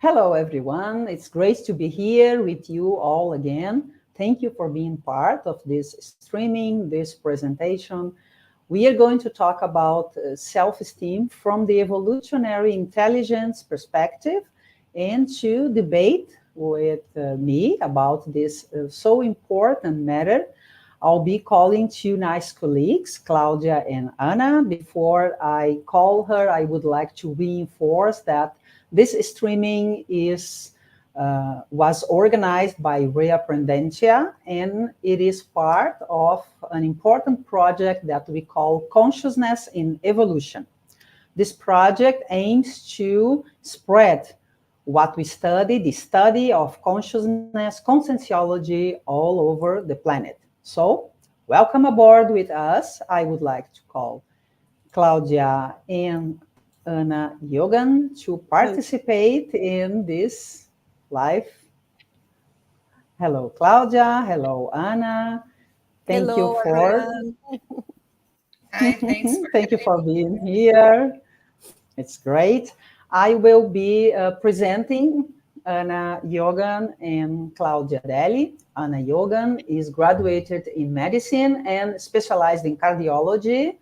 Hello, everyone. It's great to be here with you all again. Thank you for being part of this streaming, this presentation. We are going to talk about self-esteem from the evolutionary intelligence perspective and to debate with me about this so important matter. I'll be calling two nice colleagues, Claudia and Anna. Before I call her, I would like to reinforce that this streaming was organized by Rea Prudentia, and it is part of an important project that we call Consciousness in Evolution. This project aims to spread what we study, the study of consciousness, conscienciology all over the planet. So, welcome aboard with us. I would like to call Claudia and Anna Yogan to participate in this live. Hello, Claudia. Hello, Anna. Thank you Hello, for everyone. Hi, thanks for thank you having for me. being here. It's great. I will be presenting Anna Yogan and Claudia Adele. Anna Yogan is graduated in medicine and specialized in cardiology,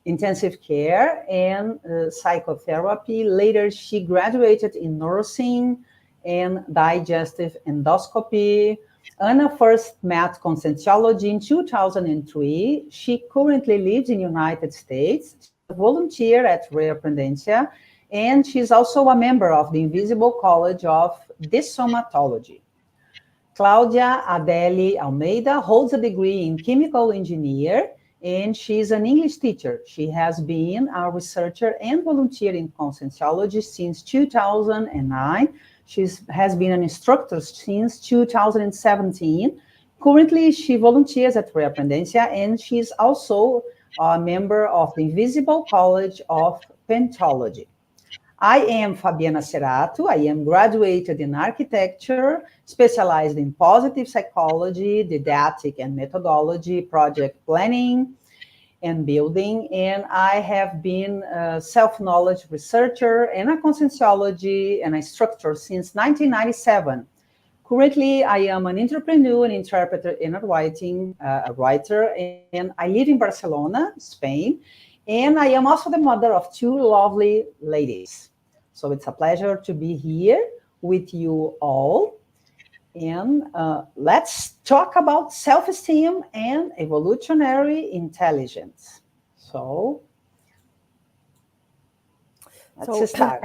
intensive care, and psychotherapy. Later, she graduated in nursing and digestive endoscopy. Anna first met conscientiology in 2003. She currently lives in the United States. She's a volunteer at Rea Prudentia, and she's also a member of the Invisible College of Dysomatology. Claudia Adele Almeida holds a degree in chemical engineer, and she's an English teacher. She has been a researcher and volunteer in conscientiology since 2009. She has been an instructor since 2017. Currently, she volunteers at Rea Prudentia, and she's also a member of the Invisible College of Pentology. I am Fabiana Cerato. I am graduated in architecture, specialized in positive psychology, didactic and methodology, project planning and building. And I have been a self-knowledge researcher and a conscientiology and a instructor since 1997. Currently, I am an entrepreneur, an interpreter, and a writer, and I live in Barcelona, Spain. And I am also the mother of two lovely ladies. So it's a pleasure to be here with you all. And let's talk about self-esteem and evolutionary intelligence. So let's start.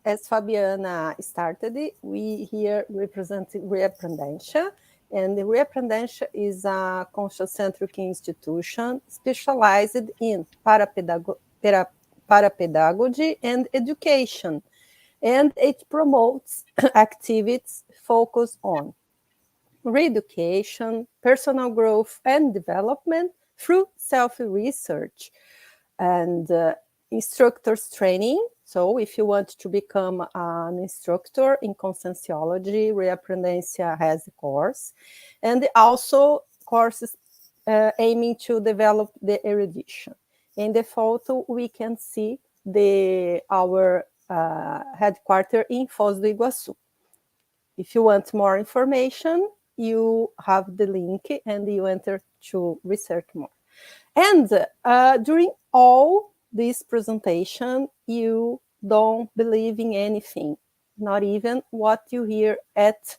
As Fabiana started, we here representing Rea Prudentia, and the Rea Prudentia is a conscious-centric institution specialized in parapedagogy and education, and it promotes activities focused on re-education, personal growth and development through self-research and instructors training. So if you want to become an instructor in conscientiology, Rea Prudentia has a course, and also courses aiming to develop the erudition. In the photo, we can see our headquarters in Foz do Iguaçu. If you want more information, you have the link and you enter to research more. And during all this presentation, you don't believe in anything, not even what you hear at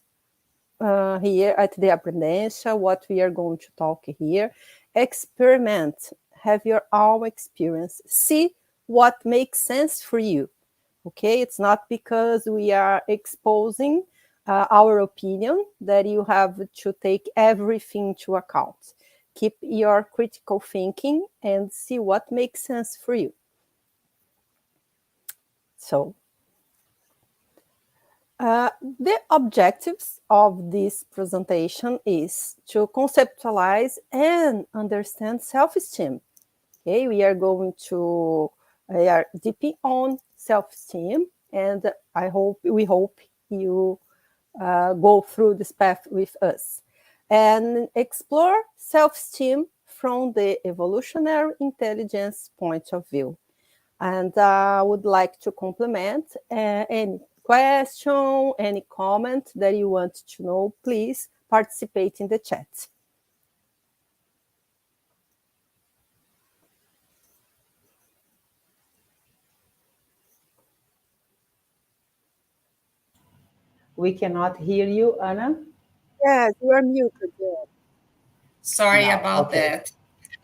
the Aprendencia, what we are going to talk here. Experiment, have your own experience, see what makes sense for you. Okay, it's not because we are exposing our opinion that you have to take everything into account. Keep your critical thinking and see what makes sense for you. So, the objectives of this presentation is to conceptualize and understand self-esteem. Okay, we are deep on self-esteem, and we hope you go through this path with us and explore self-esteem from the evolutionary intelligence point of view. And I would like to compliment and question, any comment that you want to know, please participate in the chat. We cannot hear you, Anna. Yes, you are muted. Yeah. Sorry Now, about okay. that.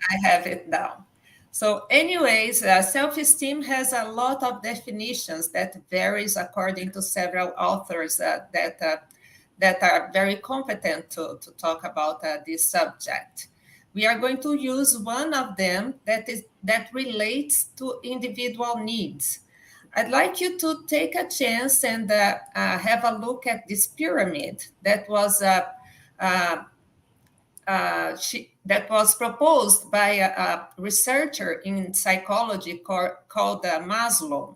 I have it down. So anyways, self-esteem has a lot of definitions that varies according to several authors that are very competent to talk about this subject. We are going to use one of them that relates to individual needs. I'd like you to take a chance and have a look at this pyramid that was that was proposed by a researcher in psychology called Maslow.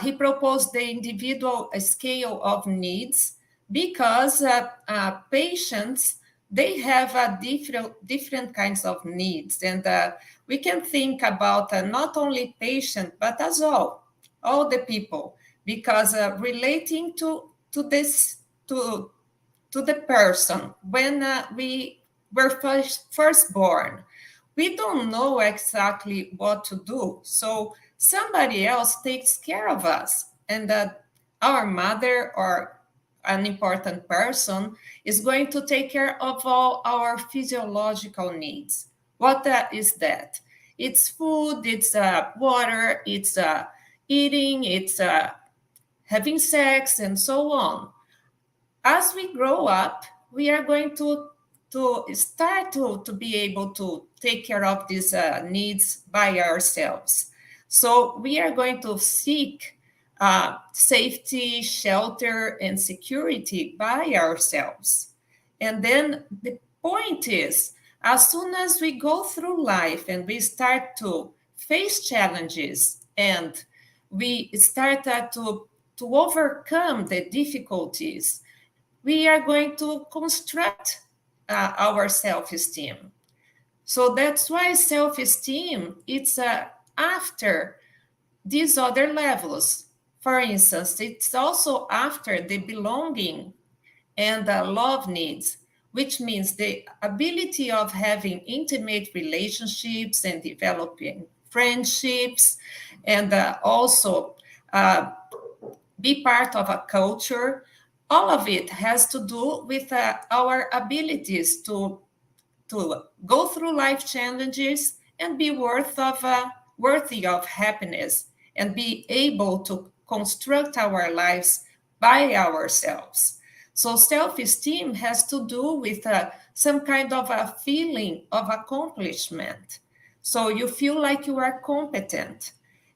He proposed the individual scale of needs because patients, they have different kinds of needs. And we can think about not only patient, but as all the people, because relating to the person when we were first born, we don't know exactly what to do. So somebody else takes care of us, and our mother or an important person is going to take care of all our physiological needs. What is that? It's food, it's water, it's eating, it's having sex, and so on. As we grow up, we are going to start to be able to take care of these needs by ourselves. So we are going to seek safety, shelter, and security by ourselves. And then the point is, as soon as we go through life and we start to face challenges and we start to overcome the difficulties, we are going to construct our self-esteem. So that's why self-esteem, it's after these other levels. For instance, it's also after the belonging and the love needs, which means the ability of having intimate relationships and developing friendships, and also be part of a culture. All of it has to do with our abilities to go through life challenges and be worthy of happiness and be able to construct our lives by ourselves. So self-esteem has to do with some kind of a feeling of accomplishment. So you feel like you are competent.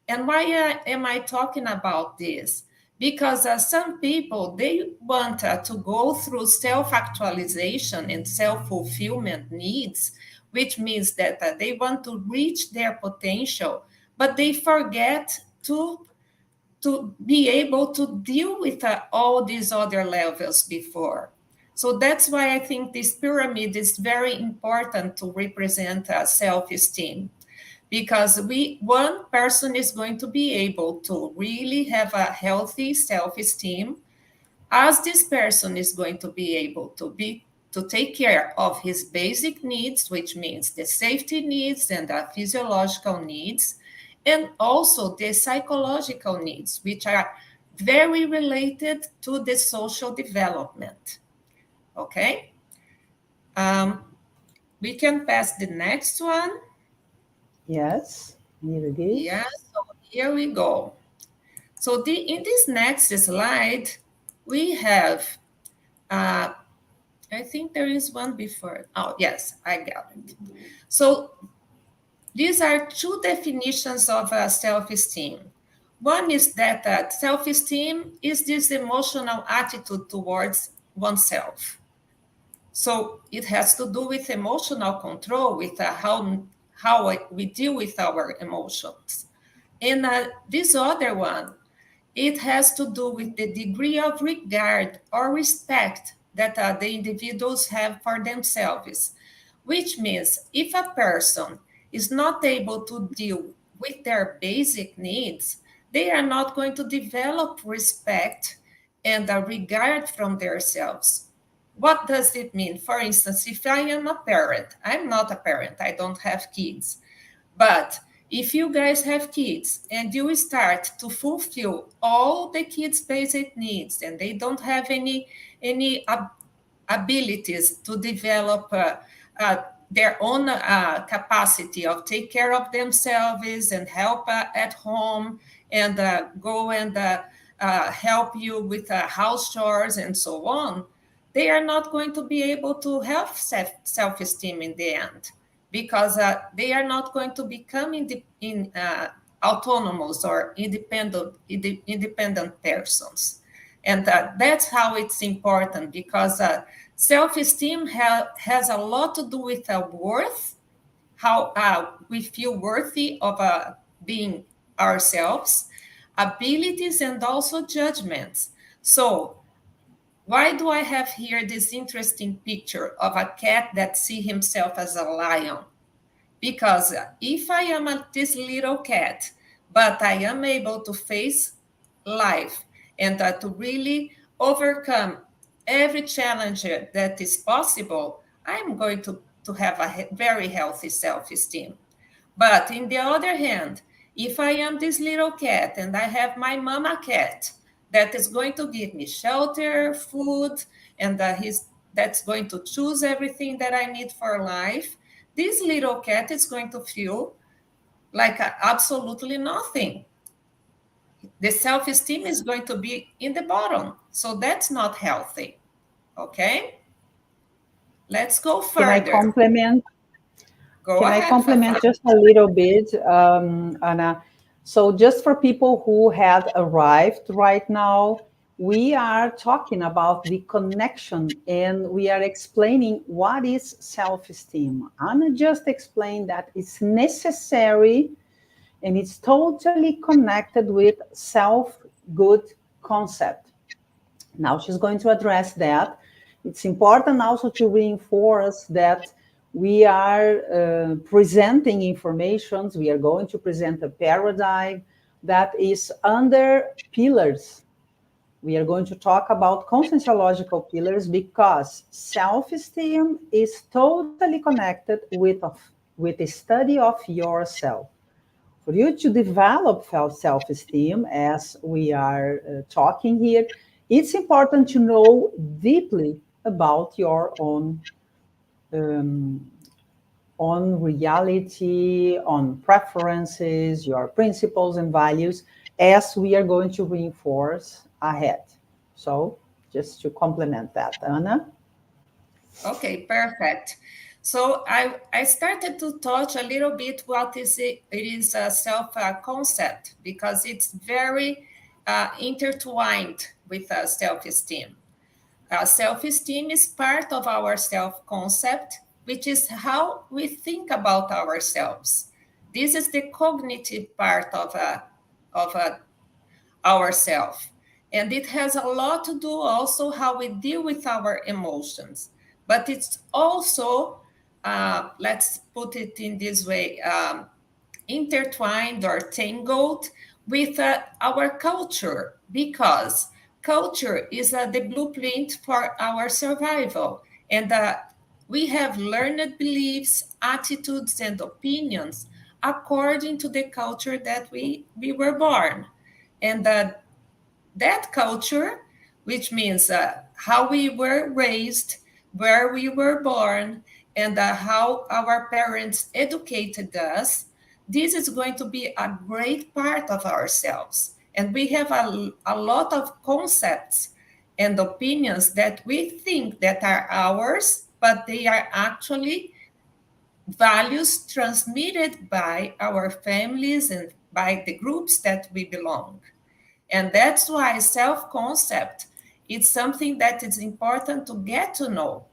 And why am I talking about this? Because some people, they want to go through self-actualization and self-fulfillment needs, which means that they want to reach their potential, but they forget to be able to deal with all these other levels before. So that's why I think this pyramid is very important to represent self-esteem, because one person is going to be able to really have a healthy self-esteem, as this person is going to be able to take care of his basic needs, which means the safety needs and the physiological needs, and also the psychological needs, which are very related to the social development. Okay? We can pass the next one. Yes, here it is. Yeah, so here we go. So in this next slide, we have, I think there is one before. Oh, yes, I got it. So these are two definitions of self-esteem. One is that self-esteem is this emotional attitude towards oneself. So it has to do with emotional control, with how we deal with our emotions. And this other one, it has to do with the degree of regard or respect that the individuals have for themselves, which means if a person is not able to deal with their basic needs, they are not going to develop respect and a regard from themselves. What does it mean? For instance, if I am a parent, I'm not a parent, I don't have kids. But if you guys have kids and you start to fulfill all the kids' basic needs and they don't have any abilities to develop their own capacity of take care of themselves and help at home and go and help you with house chores and so on, they are not going to be able to have self-esteem in the end because they are not going to become autonomous or independent persons. And that's how it's important because self-esteem has a lot to do with worth, how we feel worthy of being ourselves, abilities, and also judgments. So why do I have here this interesting picture of a cat that sees himself as a lion? Because if I am this little cat, but I am able to face life and to really overcome every challenge that is possible, I'm going to have a very healthy self-esteem. But in the other hand, if I am this little cat and I have my mama cat that is going to give me shelter, food, and that's going to choose everything that I need for life, this little cat is going to feel like absolutely nothing. The self-esteem is going to be in the bottom. So that's not healthy. Okay? Let's go Can I further. complement? Go Can I ahead, complement Fafa. just a little bit, Anna? So, just for people who had arrived right now, we are talking about the connection and we are explaining what is self esteem. Anna just explained that it's necessary and it's totally connected with self good concept. Now, she's going to address that. It's important also to reinforce that we are presenting informations. We are going to present a paradigm that is under pillars. We are going to talk about conscienciological pillars because self-esteem is totally connected with the study of yourself. For you to develop self-esteem, as we are talking here, it's important to know deeply about your on reality, on preferences, your principles and values, as we are going to reinforce ahead. So, just to complement that, Anna. Okay, perfect. So I started to touch a little bit what is it. It is a self-concept because it's very intertwined with self-esteem. Self-esteem is part of our self-concept, which is how we think about ourselves. This is the cognitive part of ourself. And it has a lot to do also how we deal with our emotions. But it's also, let's put it in this way, intertwined or tangled with our culture because culture is the blueprint for our survival. And we have learned beliefs, attitudes, and opinions according to the culture that we were born. And that culture, which means how we were raised, where we were born, and how our parents educated us, this is going to be a great part of ourselves. And we have a lot of concepts and opinions that we think that are ours, but they are actually values transmitted by our families and by the groups that we belong. And that's why self-concept is something that is important to get to know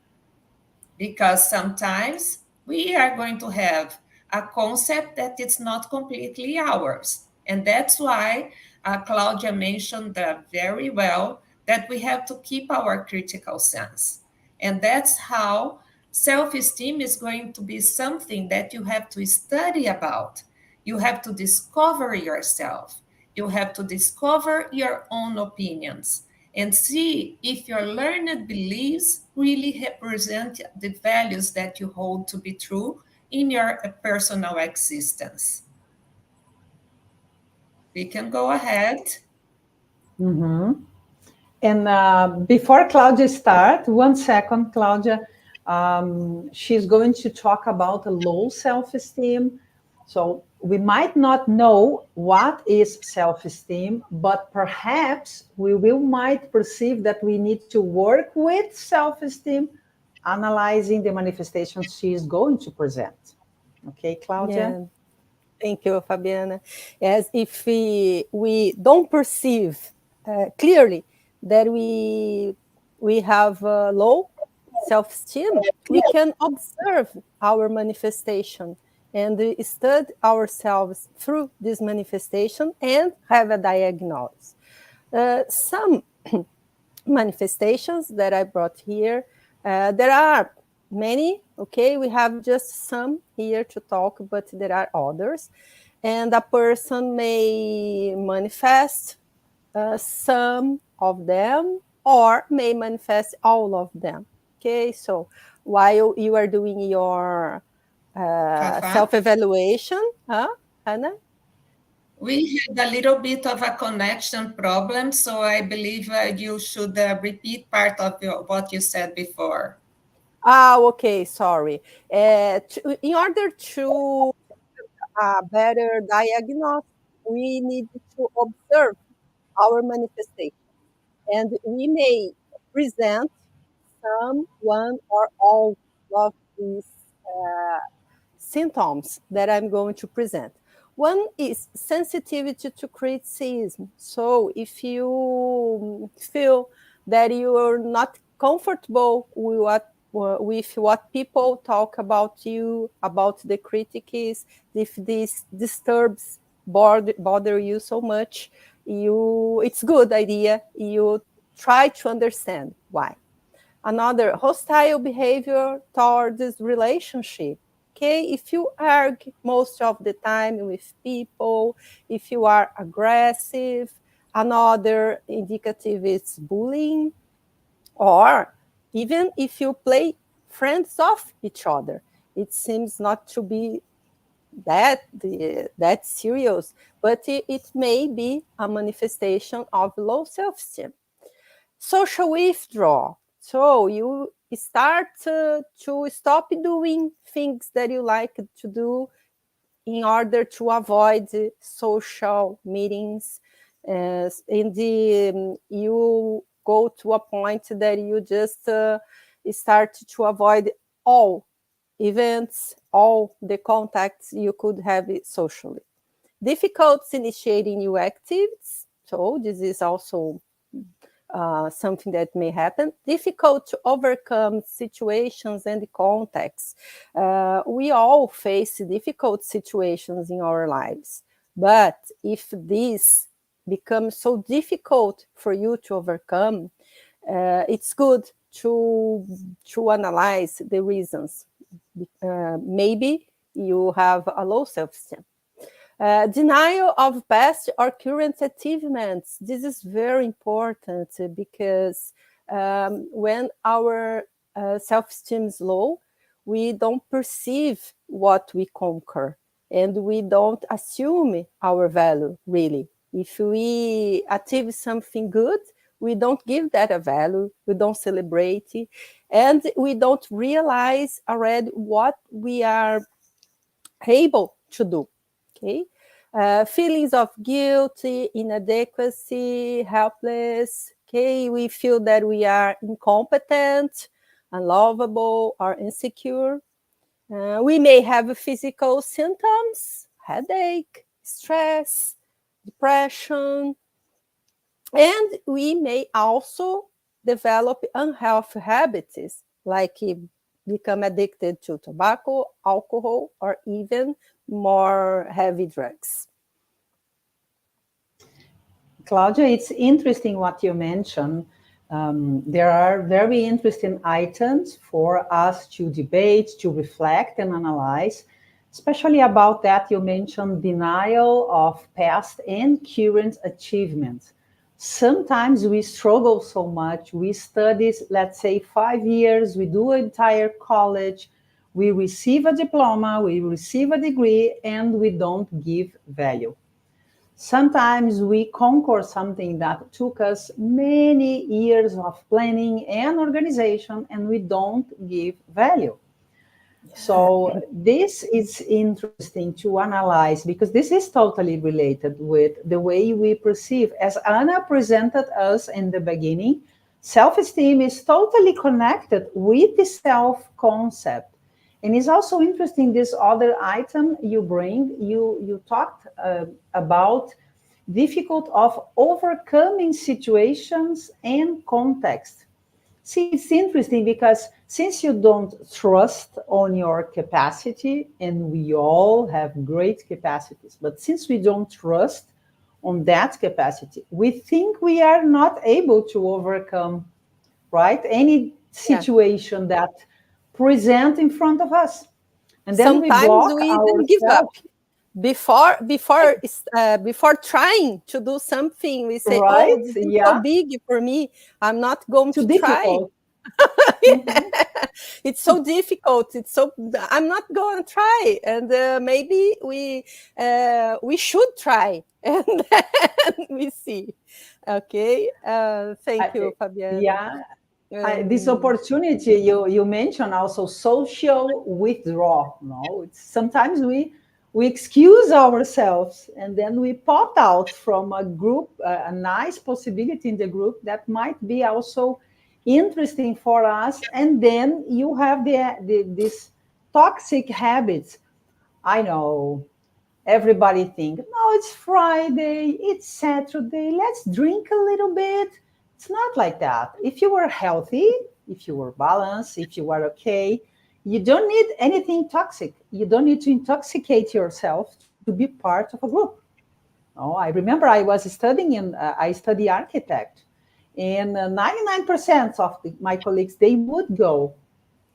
because sometimes we are going to have a concept that is not completely ours. And that's why Claudia mentioned very well that we have to keep our critical sense. And that's how self-esteem is going to be something that you have to study about. You have to discover yourself. You have to discover your own opinions and see if your learned beliefs really represent the values that you hold to be true in your personal existence. We can go ahead. Mm-hmm. And before Claudia start, 1 second, Claudia. She's going to talk about a low self-esteem. So we might not know what is self-esteem, but perhaps we might perceive that we need to work with self-esteem, analyzing the manifestations she is going to present. Okay, Claudia? Yeah. Thank you, Fabiana. Yes, if we don't perceive clearly that we have low self-esteem, we can observe our manifestation and study ourselves through this manifestation and have a diagnosis. Some manifestations that I brought here, there are many, okay? We have just some here to talk, but there are others. And a person may manifest some of them or may manifest all of them. Okay, so while you are doing your self-evaluation, Anna? We had a little bit of a connection problem, so I believe you should repeat part of what you said before. Okay, sorry. In order to better diagnose, we need to observe our manifestation. And we may present some, one, or all of these uh, symptoms that I'm going to present. One is sensitivity to criticism. So if you feel that you are not comfortable with what people talk about you, about the critics, if this disturbs, bother you so much, it's good idea you try to understand why. Another, hostile behavior toward this relationship. Okay, if you argue most of the time with people, if you are aggressive. Another indicative is bullying, or even if you play friends off each other. It seems not to be that serious, but it may be a manifestation of low self-esteem. Social withdrawal. So you start to stop doing things that you like to do in order to avoid social meetings. You go to a point that you just start to avoid all events, all the contacts you could have socially. Difficulties initiating new activities. So this is also something that may happen. Difficult to overcome situations and contexts. We all face difficult situations in our lives. But if this becomes so difficult for you to overcome, it's good to analyze the reasons. Maybe you have a low self-esteem. Denial of past or current achievements. This is very important because when our self-esteem is low, we don't perceive what we conquer and we don't assume our value, really. If we achieve something good, we don't give that a value, we don't celebrate it, and we don't realize already what we are able to do. Okay, feelings of guilt, inadequacy, helpless. Okay, we feel that we are incompetent, unlovable, or insecure. We may have physical symptoms, headache, stress, depression, and we may also develop unhealthy habits like become addicted to tobacco, alcohol, or even more heavy drugs. Claudia, it's interesting what you mentioned. There are very interesting items for us to debate, to reflect and analyze. Especially about that, you mentioned denial of past and current achievements. Sometimes we struggle so much. We study, let's say, 5 years, we do an entire college, we receive a diploma, we receive a degree, and we don't give value. Sometimes we conquer something that took us many years of planning and organization, and we don't give value. So this is interesting to analyze because this is totally related with the way we perceive. As Anna presented us in the beginning, self-esteem is totally connected with the self-concept. And it's also interesting, this other item you bring, you talked about difficult of overcoming situations and context. See, it's interesting because since you don't trust on your capacity, and we all have great capacities, but since we don't trust on that capacity, we think we are not able to overcome, right, any situation that present in front of us. And then we Sometimes block we even give up. ourselves. Before trying to do something, we say, "Oh, Right? this is so Yeah. big for me. I'm not going Too to try." difficult. Mhm. It's so difficult. I'm not going to try, and maybe we should try, and then we see. Okay. Thank you, Fabiana. Yeah. This opportunity you mentioned also social withdrawal. No, it's sometimes we excuse ourselves and then we pop out from a group, a nice possibility in the group that might be also interesting for us, and then you have this toxic habits. I know everybody think, no, it's Friday, it's Saturday, let's drink a little bit. It's not like that. If you were healthy, if you were balanced, if you were okay, you don't need anything toxic. You don't need to intoxicate yourself to be part of a group. Oh, I remember I was studying I study architect, and 99% of my colleagues, they would go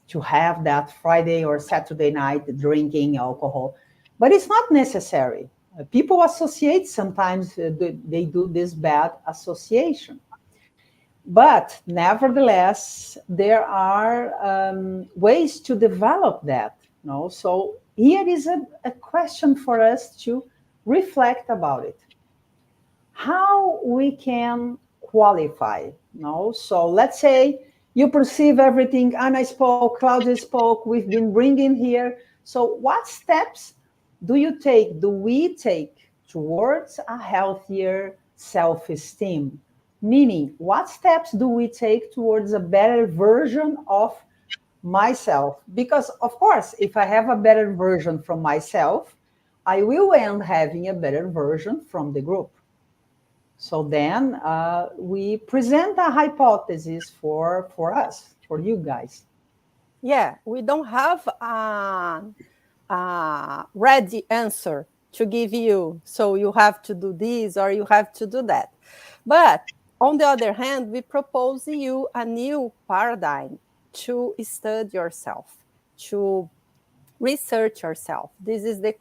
to have that Friday or Saturday night drinking alcohol. But it's not necessary. People associate sometimes, they do this bad association. But nevertheless, there are ways to develop that. No? So here is a question for us to reflect about it. How we can qualify? No? So let's say you perceive everything. Anna spoke, Claudia spoke, we've been bringing here. So what steps do we take towards a healthier self-esteem? Meaning, what steps do we take towards a better version of myself? Because, of course, if I have a better version from myself, I will end having a better version from the group. So then we present a hypothesis for us, for you guys. Yeah, we don't have ready answer to give you, so you have to do this or you have to do that. But on the other hand, we propose you a new paradigm to study yourself, to research yourself. This is the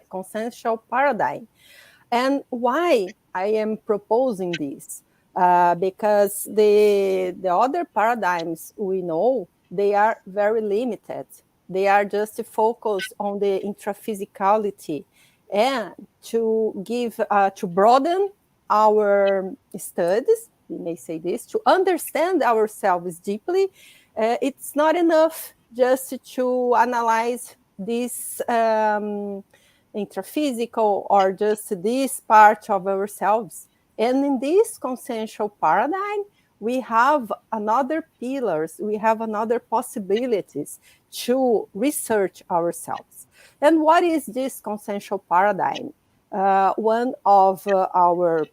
consensual paradigm. And why I am proposing this? Because the other paradigms we know, they are very limited. They are just focused on the intraphysicality and to broaden our studies, we may say this, to understand ourselves deeply. It's not enough just to analyze this intraphysical or just this part of ourselves. And in this consensual paradigm, we have another pillars, we have another possibilities to research ourselves. And what is this consensual paradigm? One of our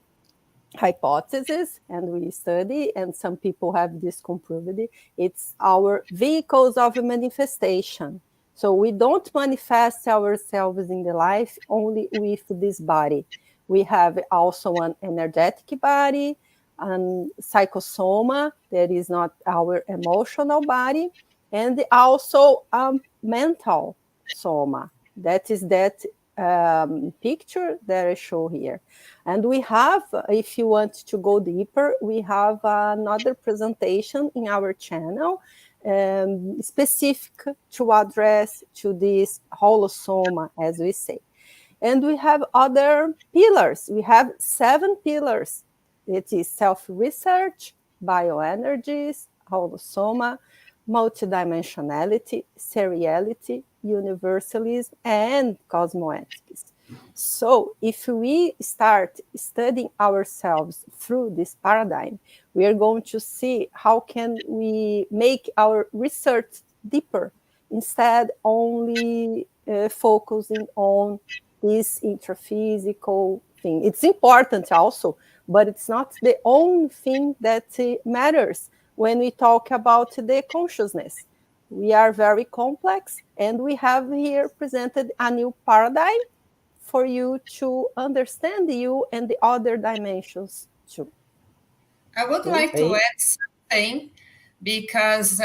hypotheses, and we study, and some people have disproved it, it's our vehicles of manifestation. So we don't manifest ourselves in the life only with this body. We have also an energetic body, and psychosoma, that is not our emotional body, and also a mental soma. That is that picture that I show here. And we have, if you want to go deeper, we have another presentation in our channel specific to address to this holosoma, as we say. And we have other pillars. We have 7 pillars. It is self-research, bioenergies, holosoma, multidimensionality, seriality, universalism, and cosmoethics. So if we start studying ourselves through this paradigm, we are going to see how can we make our research deeper instead only focusing on this intraphysical thing. It's important also, but it's not the only thing that matters when we talk about the consciousness. We are very complex, and we have here presented a new paradigm for you to understand you and the other dimensions too. I would like to add something because,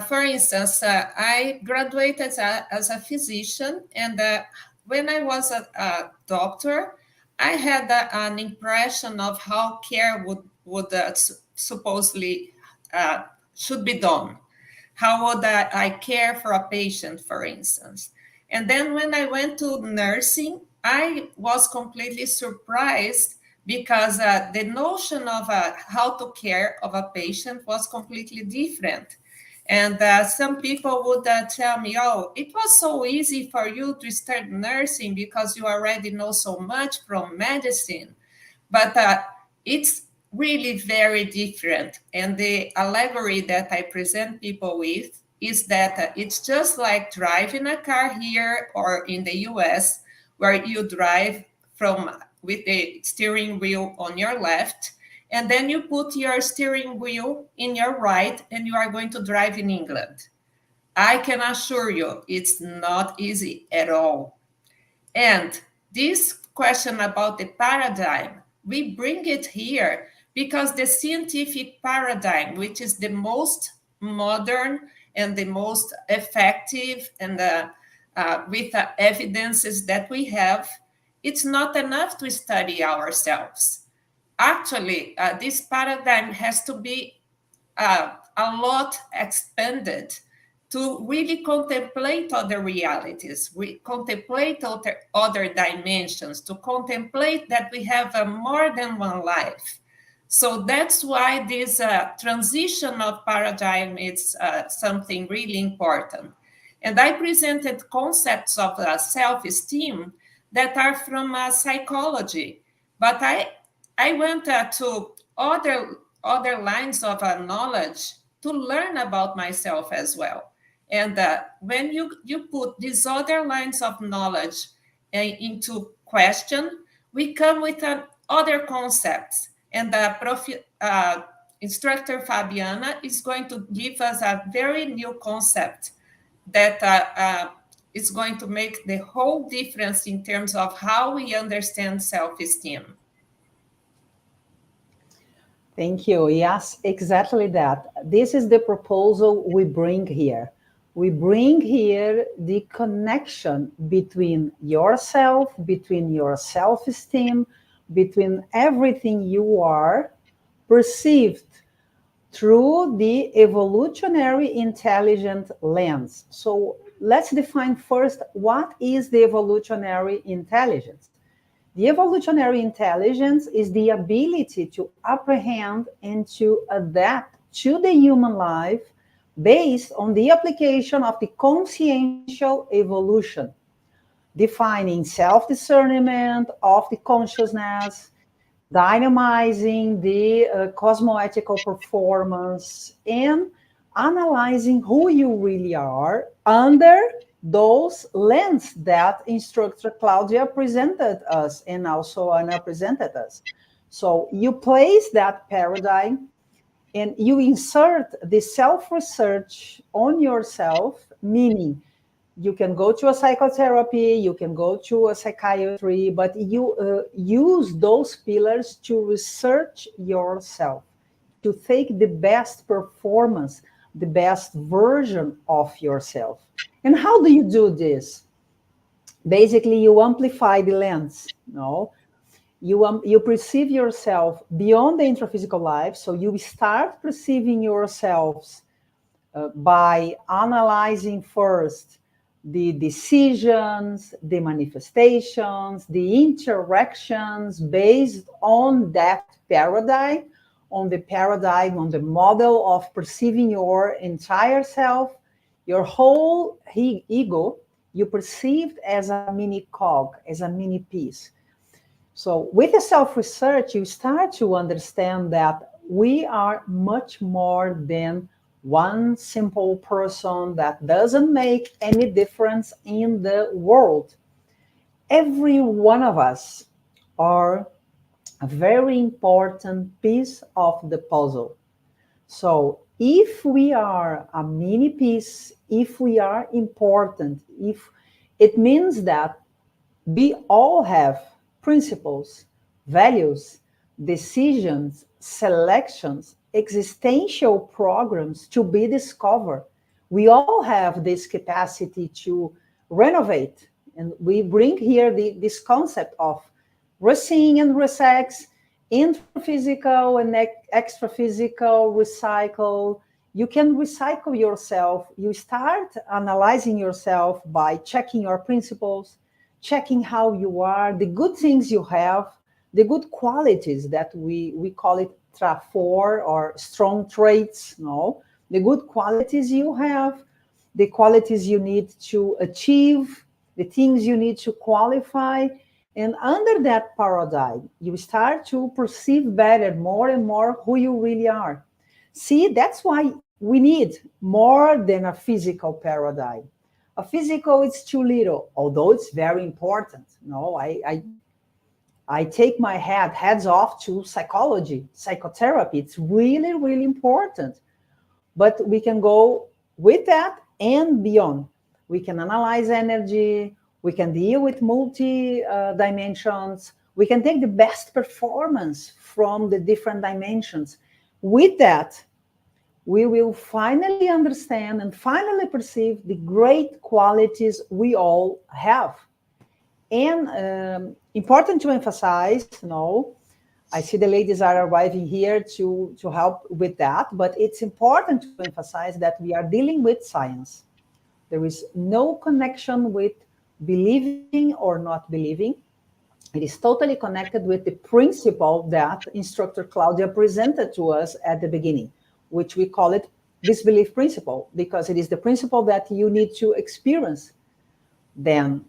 for instance, I graduated as a physician, and when I was a doctor, I had an impression of how care would supposedly should be done. How would I care for a patient, for instance? And then when I went to nursing, I was completely surprised because the notion of how to care of a patient was completely different. And some people would tell me, oh, it was so easy for you to start nursing because you already know so much from medicine. But it's really very different. And the allegory that I present people with is that it's just like driving a car here or in the US, where you drive from with the steering wheel on your left, and then you put your steering wheel in your right, and you are going to drive in England. I can assure you it's not easy at all. And this question about the paradigm, we bring it here because the scientific paradigm, which is the most modern and the most effective and with the evidences that we have, it's not enough to study ourselves. Actually, this paradigm has to be a lot expanded to really contemplate other realities, we contemplate other dimensions, to contemplate that we have more than one life. So that's why this transition of paradigm is something really important. And I presented concepts of self-esteem that are from psychology, but I went to other lines of knowledge to learn about myself as well. And when you put these other lines of knowledge into question, we come with other concepts. And instructor Fabiana is going to give us a very new concept that is going to make the whole difference in terms of how we understand self-esteem. Thank you. Yes, exactly that. This is the proposal we bring here. We bring here the connection between yourself, between your self-esteem, between everything you are perceived through the evolutionary intelligent lens. So let's define first what is the evolutionary intelligence. The evolutionary intelligence is the ability to apprehend and to adapt to the human life based on the application of the consciential evolution, defining self-discernment of the consciousness, dynamizing the cosmoethical performance, and analyzing who you really are under those lens that instructor Claudia presented us and also Anna presented us. So you place that paradigm and you insert the self-research on yourself, meaning you can go to a psychotherapy, you can go to a psychiatry, but you use those pillars to research yourself, to take the best performance, the best version of yourself. And how do you do this? basically you amplify the lens, no? You perceive yourself beyond the intraphysical life, so you start perceiving yourselves by analyzing first the decisions, the manifestations, the interactions based on that paradigm, on the paradigm, on the model of perceiving your entire self, your whole ego, you perceived as a mini cog, as a mini piece. So with the self-research, you start to understand that we are much more than one simple person that doesn't make any difference in the world. Every one of us are a very important piece of the puzzle. So if we are a mini piece, if we are important, if it means that we all have principles, values, decisions, selections, existential programs to be discovered. We all have this capacity to renovate. And we bring here this concept of resyn and resex, intraphysical and extraphysical, recycle. You can recycle yourself. You start analyzing yourself by checking your principles, checking how you are, the good things you have, the good qualities that we call it trafor or strong traits, no? The good qualities you have, the qualities you need to achieve, the things you need to qualify. And under that paradigm, you start to perceive better, more and more who you really are. See, that's why we need more than a physical paradigm. A physical is too little, although it's very important. No, I take my heads off to psychology, psychotherapy. It's really, really important. But we can go with that and beyond. We can analyze energy. We can deal with multi dimensions. We can take the best performance from the different dimensions. With that, we will finally understand and finally perceive the great qualities we all have. And important to emphasize, I see the ladies are arriving here to help with that, but it's important to emphasize that we are dealing with science. There is no connection with believing or not believing. It is totally connected with the principle that instructor Claudia presented to us at the beginning, which we call it disbelief principle, because it is the principle that you need to experience. Then,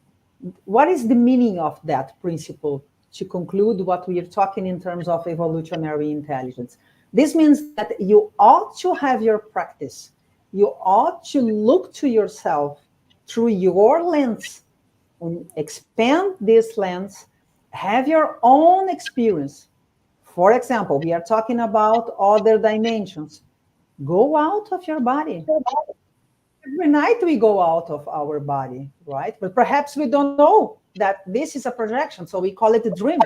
what is the meaning of that principle to conclude what we are talking in terms of evolutionary intelligence? This means that you ought to have your practice. You ought to look to yourself through your lens and expand this lens, have your own experience. For example, we are talking about other dimensions. Go out of your body. Every night we go out of our body, right? But perhaps we don't know that this is a projection, so we call it a dream.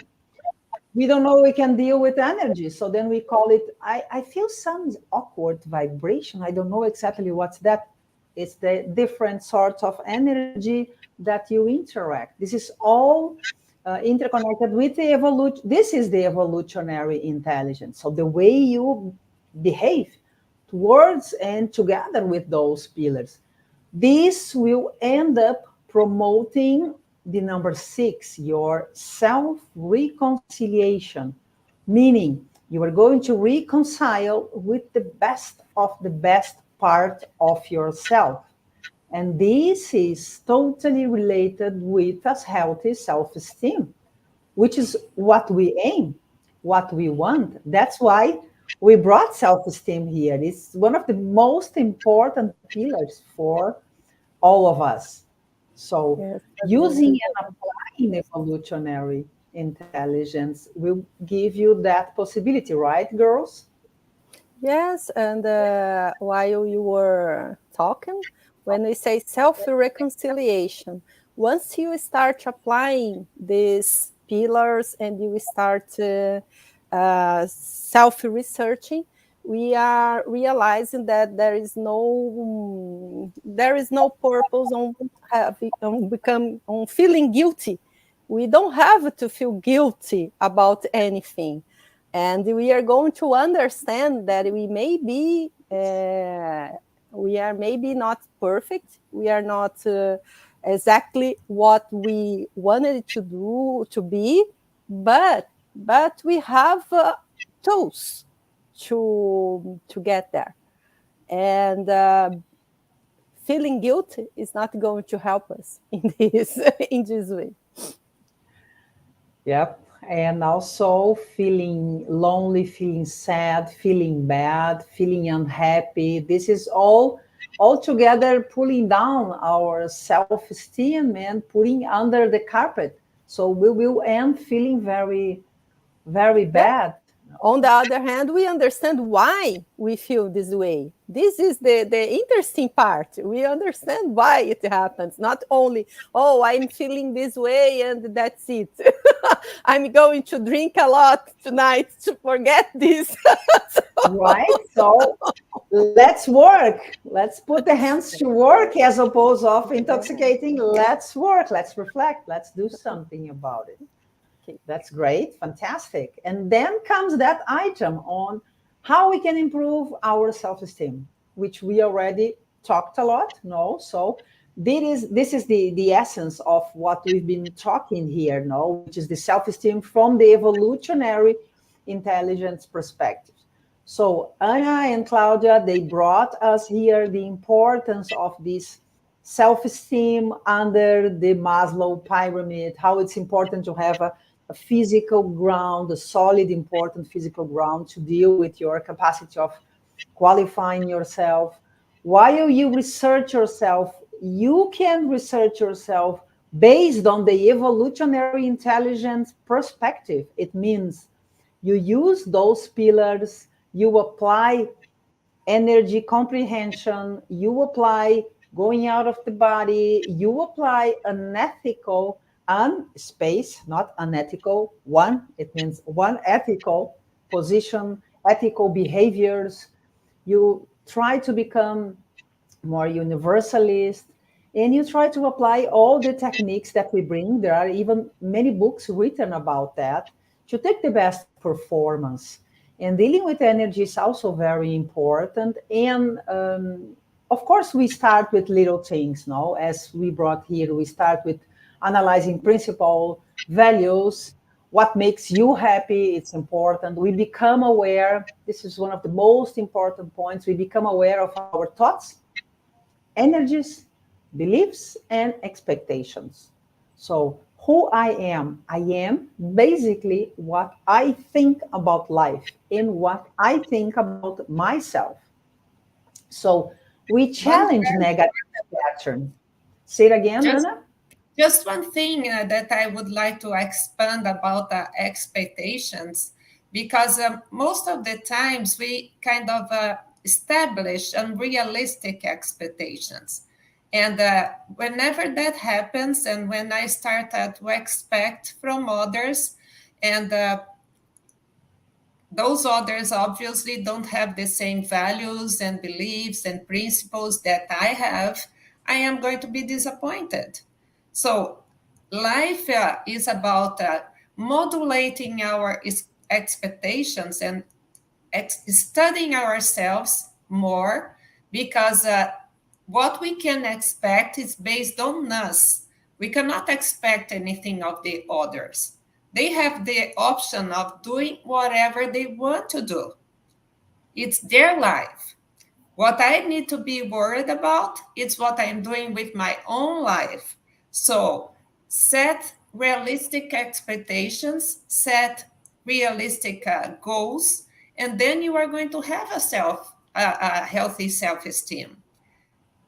We don't know we can deal with energy, so then we call it, I feel some awkward vibration. I don't know exactly what's that. It's the different sorts of energy that you interact. This is all interconnected with the evolution. This is the evolutionary intelligence. So the way you behave towards and together with those pillars. This will end up promoting the number 6, your self-reconciliation, meaning you are going to reconcile with the best of the best part of yourself. And this is totally related with a healthy self-esteem, which is what we aim, what we want. That's why we brought self-esteem here. It's one of the most important pillars for all of us. So Yes, using and applying evolutionary intelligence will give you that possibility, right, girls? yes, and while you were talking, when we say self-reconciliation, once you start applying these pillars and you start self-researching, we are realizing that there is no purpose on feeling guilty. We don't have to feel guilty about anything, and we are going to understand that we are maybe not perfect. We are not exactly what we wanted to be, but we have tools to get there, and feeling guilt is not going to help us in this in this way. Yep. And also feeling lonely, feeling sad, feeling bad, feeling unhappy. This is all together pulling down our self-esteem and putting under the carpet. So we will end feeling very, very bad. On the other hand, we understand why we feel this way. This is the interesting part. We understand why it happens. Not only, oh, I'm feeling this way and that's it. I'm going to drink a lot tonight to forget this. Right? So let's work. Let's put the hands to work as opposed of intoxicating. Let's work. Let's reflect. Let's do something about it. That's great, fantastic. And then comes that item on how we can improve our self-esteem, which we already talked a lot. No, so this is the essence of what we've been talking here, no, which is the self-esteem from the evolutionary intelligence perspective. So Anna and Claudia, they brought us here the importance of this self-esteem under the Maslow pyramid, how it's important to have a physical ground, a solid, important physical ground to deal with your capacity of qualifying yourself. While you research yourself, you can research yourself based on the evolutionary intelligence perspective. It means you use those pillars, you apply energy comprehension, you apply going out of the body, you apply an ethical space, not unethical, one, it means one ethical position, ethical behaviors. You try to become more universalist, and you try to apply all the techniques that we bring. There are even many books written about that to take the best performance. And dealing with energy is also very important. And of course, we start with little things, no? As we brought here, we start with analyzing principle, values, what makes you happy. It's important. We become aware. This is one of the most important points. We become aware of our thoughts, energies, beliefs, and expectations. So who I am basically what I think about life and what I think about myself. So we challenge negative pattern. Say it again, Just Anna. Just one thing that I would like to expand about expectations, because most of the times we kind of establish unrealistic expectations. And whenever that happens, and when I start to expect from others, and those others obviously don't have the same values and beliefs and principles that I have, I am going to be disappointed. So life is about modulating our expectations and studying ourselves more, because what we can expect is based on us. We cannot expect anything of the others. They have the option of doing whatever they want to do. It's their life. What I need to be worried about is what I'm doing with my own life. So set realistic expectations, set realistic goals, and then you are going to have a healthy self-esteem.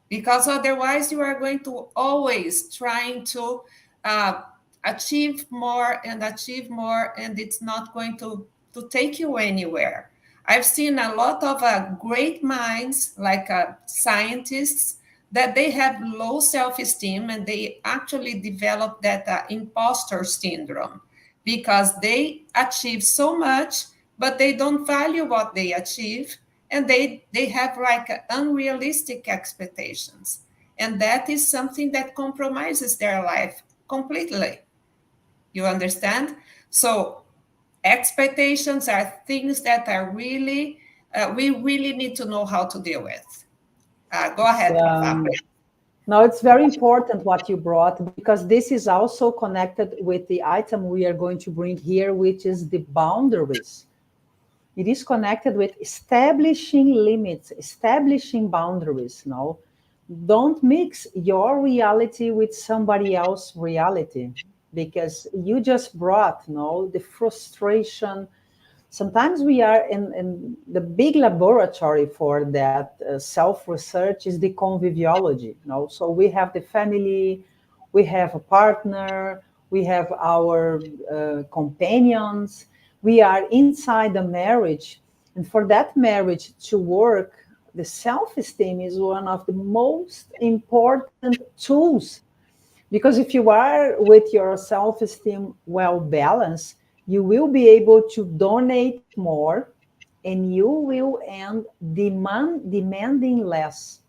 Because otherwise you are going to always trying to uh, achieve more, and it's not going to take you anywhere. I've seen a lot of great minds, like scientists, that they have low self-esteem, and they actually develop that imposter syndrome, because they achieve so much, but they don't value what they achieve, and they have like unrealistic expectations, and that is something that compromises their life completely. You understand? So expectations are things that are really we really need to know how to deal with. Go ahead, Fabio. Now, it's very important what you brought, because this is also connected with the item we are going to bring here, which is the boundaries. It is connected with establishing limits, establishing boundaries. No, don't mix your reality with somebody else's reality, because you just brought, the frustration. Sometimes we are in the big laboratory for that self-research is the conviviology. So we have the family, we have a partner, we have our companions, we are inside the marriage. And for that marriage to work, the self-esteem is one of the most important tools, because if you are with your self-esteem well balanced, you will be able to donate more, and you will end demanding less,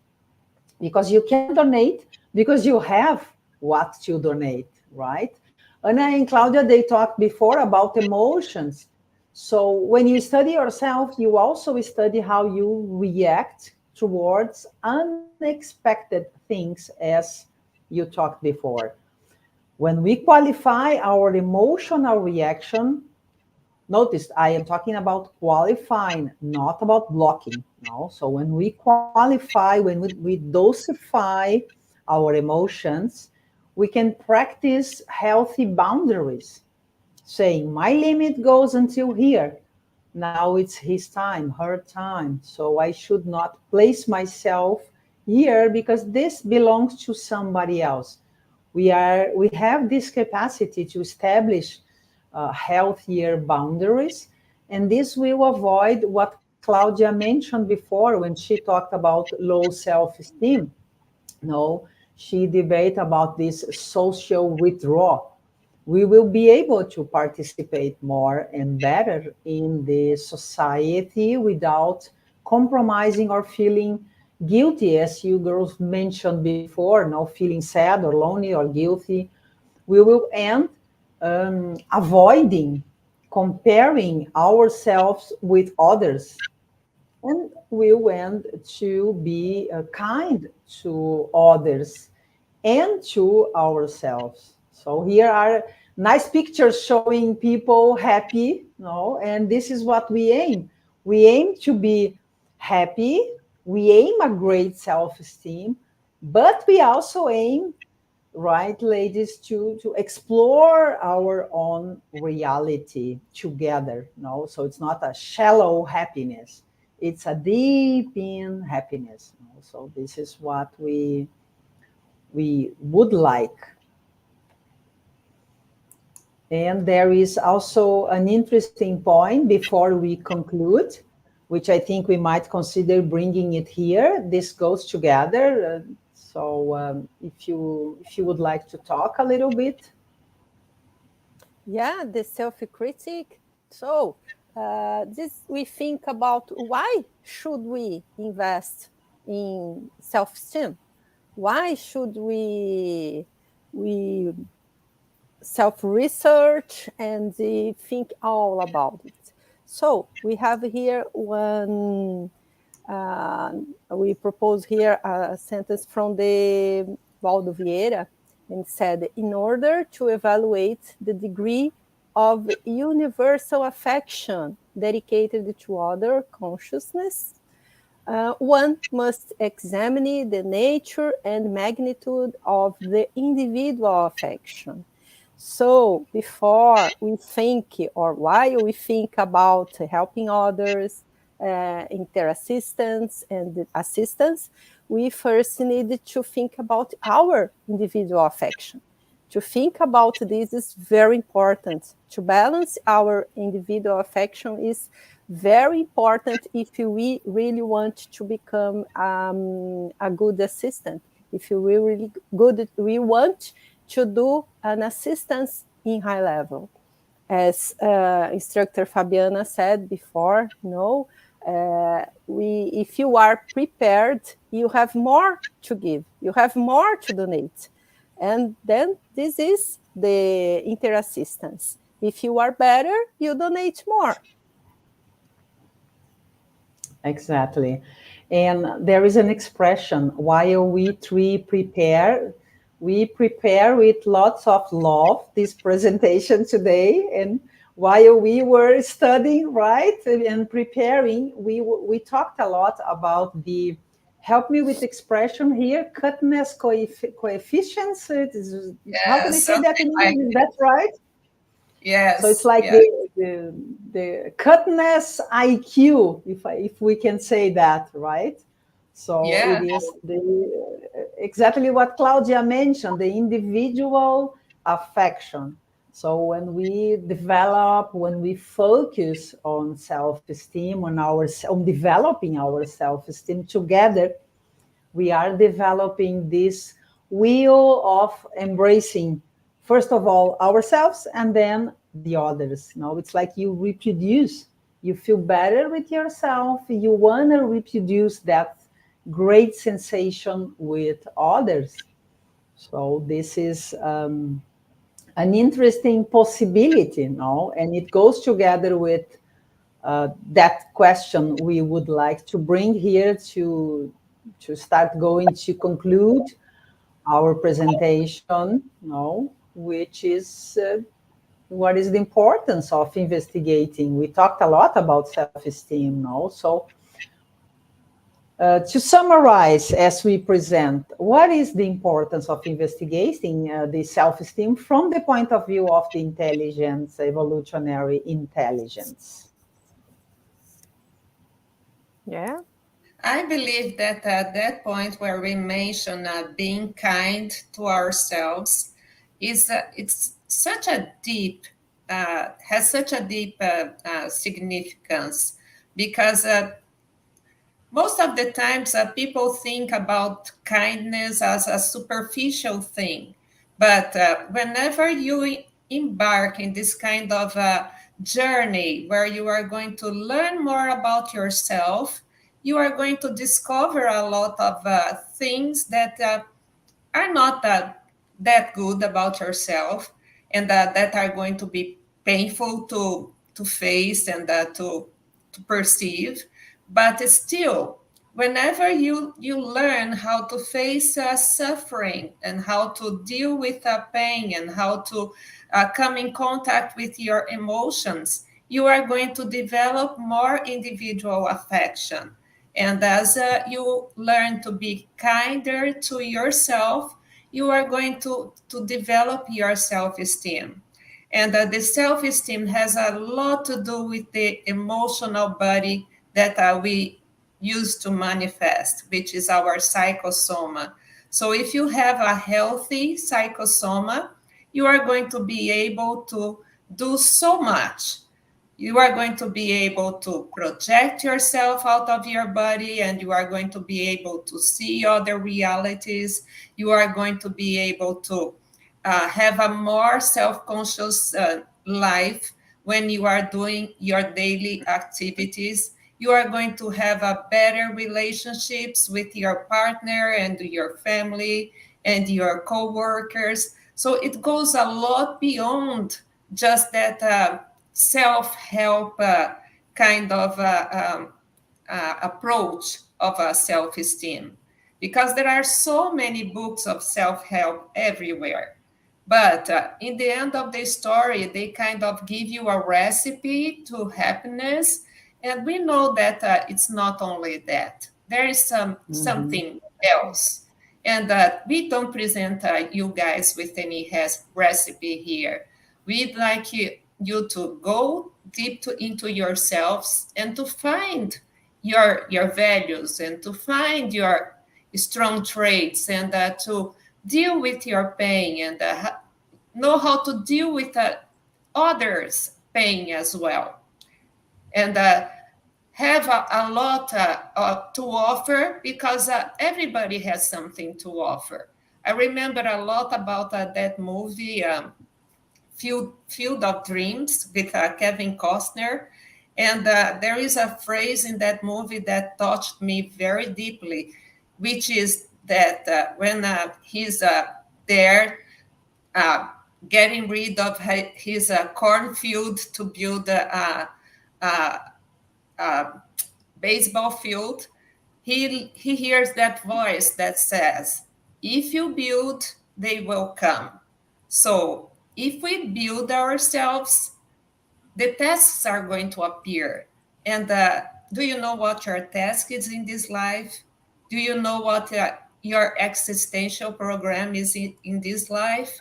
because you can donate because you have what to donate, right? Anna and Claudia, they talked before about emotions. So when you study yourself, you also study how you react towards unexpected things, as you talked before. When we qualify our emotional reaction, notice I am talking about qualifying, not about blocking. No? So when we qualify, when we dosify our emotions, we can practice healthy boundaries, saying, my limit goes until here. Now it's his time, her time. So I should not place myself here because this belongs to somebody else. We have this capacity to establish healthier boundaries, and this will avoid what Claudia mentioned before when she talked about low self-esteem. No, she debate about this social withdrawal. We will be able to participate more and better in the society without compromising or feeling guilty, as you girls mentioned before, no feeling sad or lonely or guilty. We will end avoiding comparing ourselves with others, and we want to be kind to others and to ourselves. So here are nice pictures showing people happy, no? And this is what we aim. We aim to be happy. We aim a great self-esteem, but we also aim, right, ladies, to explore our own reality together. No, so it's not a shallow happiness; it's a deep in happiness. No? So this is what we would like. And there is also an interesting point before we conclude, which I think we might consider bringing it here. This goes together. So if you would like to talk a little bit. Yeah, the self-critic. So this we think about why should we invest in self-esteem? Why should we self-research and think all about it? So we have here one. We propose here a sentence from the Valdo Vieira, and said, in order to evaluate the degree of universal affection dedicated to other consciousness, one must examine the nature and magnitude of the individual affection. So before we think, or while we think about helping others, interassistance and assistance, we first need to think about our individual affection. To think about this is very important. To balance our individual affection is very important if we really want to become a good assistant. If we want to do an assistance in high level. As instructor Fabiana said before, if you are prepared, you have more to give, you have more to donate. And then this is the interassistance. If you are better, you donate more. Exactly. And there is an expression, while we three prepare, we prepare with lots of love this presentation today. And while we were studying, right, and preparing, we talked a lot about the, help me with expression here, cutness coefficients. How can I say that in English? Is that right? Yes. So it's like the cutness IQ, if we can say that, right? So it is exactly what Claudia mentioned, the individual affection. So when we develop, when we focus on self-esteem, on developing our self-esteem together, we are developing this wheel of embracing, first of all, ourselves and then the others. It's like you reproduce, you feel better with yourself, you want to reproduce that great sensation with others. So this is an interesting possibility, and it goes together with that question we would like to bring here to start going to conclude our presentation, which is what is the importance of investigating. We talked a lot about self-esteem, so to summarize as we present, what is the importance of investigating the self-esteem from the point of view of the intelligence, evolutionary intelligence? Yeah. I believe that at that point where we mention being kind to ourselves it's such a deep has such a deep significance, because most of the times people think about kindness as a superficial thing, but whenever you embark in this kind of journey where you are going to learn more about yourself, you are going to discover a lot of things that are not that good about yourself, and that are going to be painful to face and to perceive. But still, whenever you learn how to face suffering and how to deal with pain and how to come in contact with your emotions, you are going to develop more individual affection. And as you learn to be kinder to yourself, you are going to develop your self-esteem. And the self-esteem has a lot to do with the emotional body that we use to manifest, which is our psychosoma. So if you have a healthy psychosoma, you are going to be able to do so much. You are going to be able to project yourself out of your body, and you are going to be able to see other realities. You are going to be able to have a more self-conscious life when you are doing your daily activities. You are going to have a better relationships with your partner and your family and your co-workers. So it goes a lot beyond just that self-help kind of approach of self-esteem, because there are so many books of self-help everywhere. But in the end of the story, they kind of give you a recipe to happiness. And we know that it's not only that. There is something else. And we don't present you guys with any recipe here. We'd like you to go deep into yourselves and to find your values and to find your strong traits, and to deal with your pain, and know how to deal with others' pain as well, and have a lot to offer, because everybody has something to offer. I remember a lot about that movie, Field of Dreams, with Kevin Costner. And there is a phrase in that movie that touched me very deeply, which is that when he's there getting rid of his cornfield to build a baseball field, he hears that voice that says, if you build, they will come. So if we build ourselves, the tasks are going to appear. And do you know what your task is in this life? Do you know what your existential program is in this life?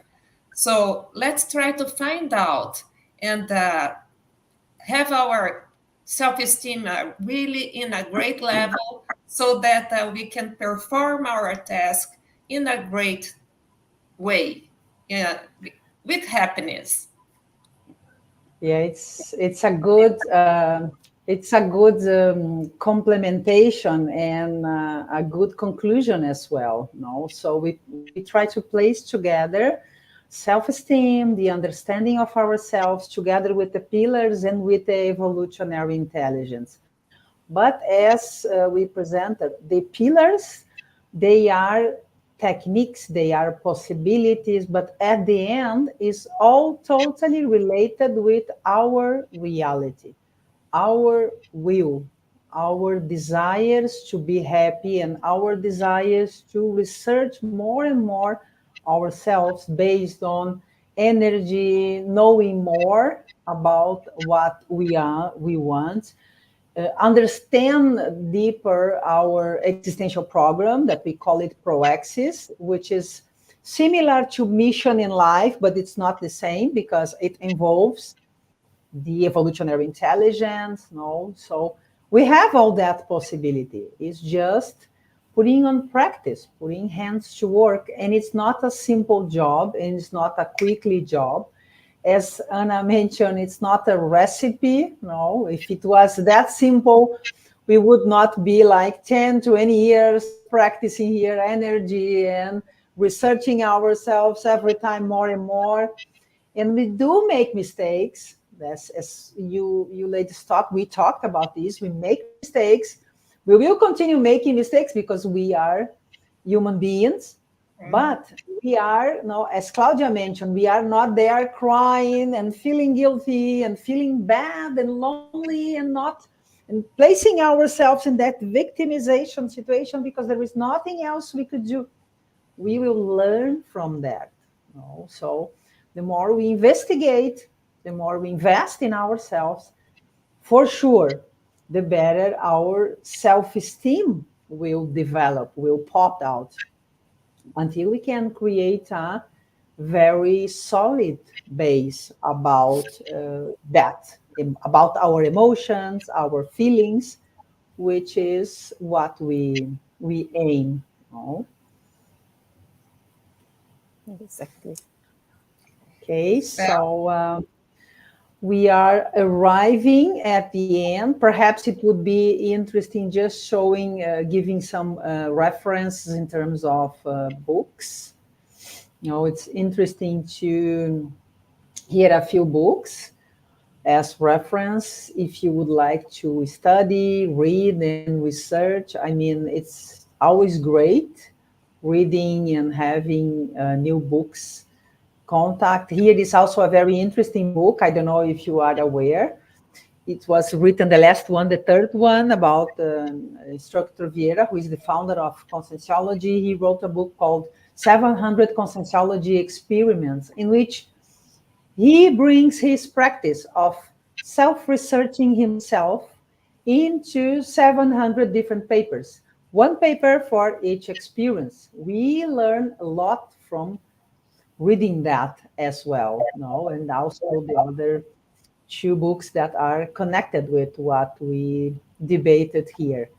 So let's try to find out and have our self-esteem really in a great level so that we can perform our task in a great way, with happiness. Yeah, it's a good complementation and a good conclusion as well. No, so we try to place together self-esteem, the understanding of ourselves, together with the pillars and with the evolutionary intelligence. But as we presented, the pillars, they are techniques, they are possibilities, but at the end is all totally related with our reality, our will, our desires to be happy, and our desires to research more and more ourselves based on energy, knowing more about what we want, understand deeper our existential program that we call it Proaxis, which is similar to mission in life, but it's not the same because it involves the evolutionary intelligence. No, so we have all that possibility. It's just putting on practice, putting hands to work, and it's not a simple job, and it's not a quickly job. As Anna mentioned, it's not a recipe. No, if it was that simple, we would not be like 10, 20 years practicing here energy and researching ourselves every time more and more. And we do make mistakes. That's, as you ladies talk, we talked about this. We make mistakes. We will continue making mistakes because we are human beings. But we are, no, as Claudia mentioned, we are not there crying and feeling guilty and feeling bad and lonely and not and placing ourselves in that victimization situation because there is nothing else we could do. We will learn from that. No? So the more we investigate, the more we invest in ourselves, for sure, the better our self-esteem will develop, will pop out, until we can create a very solid base about that, about our emotions, our feelings, which is what we aim. No? Exactly. Okay, so we are arriving at the end. Perhaps it would be interesting just showing, giving some references in terms of books. You know, it's interesting to hear a few books as reference if you would like to study, read, and research. I mean, it's always great reading and having new books contact. Here is also a very interesting book. I don't know if you are aware. It was written, the last one, the third one, about Instructor Vieira, who is the founder of Conscienciology. He wrote a book called 700 Conscienciology Experiments, in which he brings his practice of self-researching himself into 700 different papers, one paper for each experience. We learn a lot from reading that as well, no? And also the other two books that are connected with what we debated here.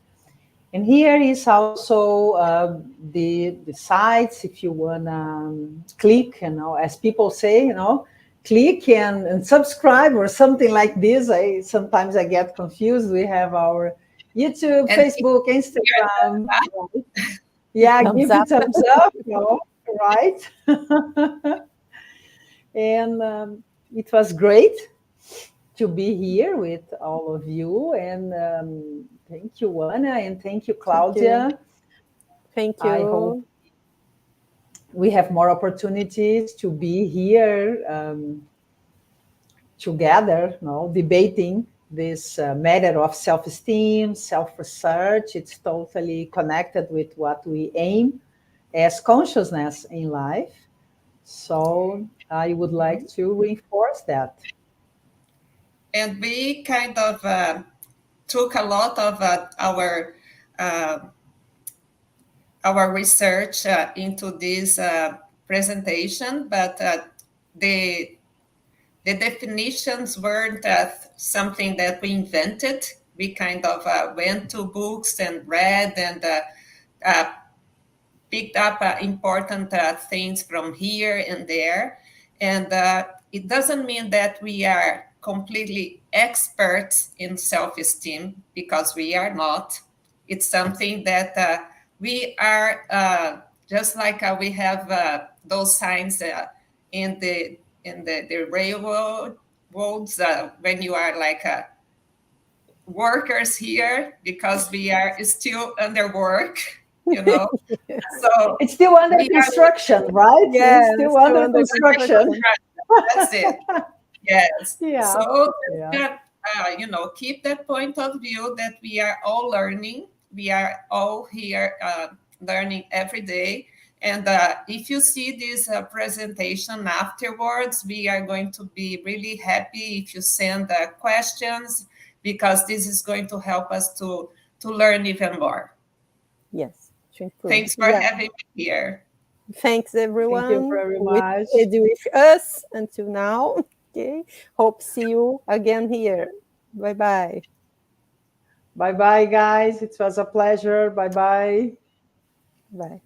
And here is also the sites, if you want to click, you know, as people say, you know, click and subscribe or something like this. Sometimes I get confused. We have our YouTube, and Facebook, Instagram. Right? Yeah, Thumbs give up. it thumbs up, you know, right? And it was great. to be here with all of you. And thank you, Anna, and thank you, Claudia. Thank you. I hope we have more opportunities to be here together, debating this matter of self-esteem, self-research. It's totally connected with what we aim as consciousness in life. So I would like to reinforce that. And we kind of took a lot of our research into this presentation, but the definitions weren't something that we invented. We kind of went to books and read and picked up important things from here and there. And it doesn't mean that we are completely experts in self-esteem, because we are not. It's something that we are, just like we have those signs in the railroad roads when you are like workers here, because we are still under work, you know. So it's still under construction, right? Yeah, it's still under construction. That's it. Yes. Yeah. So keep that point of view that we are all learning. We are all here learning every day. And if you see this presentation afterwards, we are going to be really happy if you send questions, because this is going to help us to learn even more. Yes, to improve. Thanks for having me here. Thanks, everyone. Thank you very much. With us until now. Okay. Hope see you again here. Bye-bye. Bye-bye, guys. It was a pleasure. Bye-bye. Bye.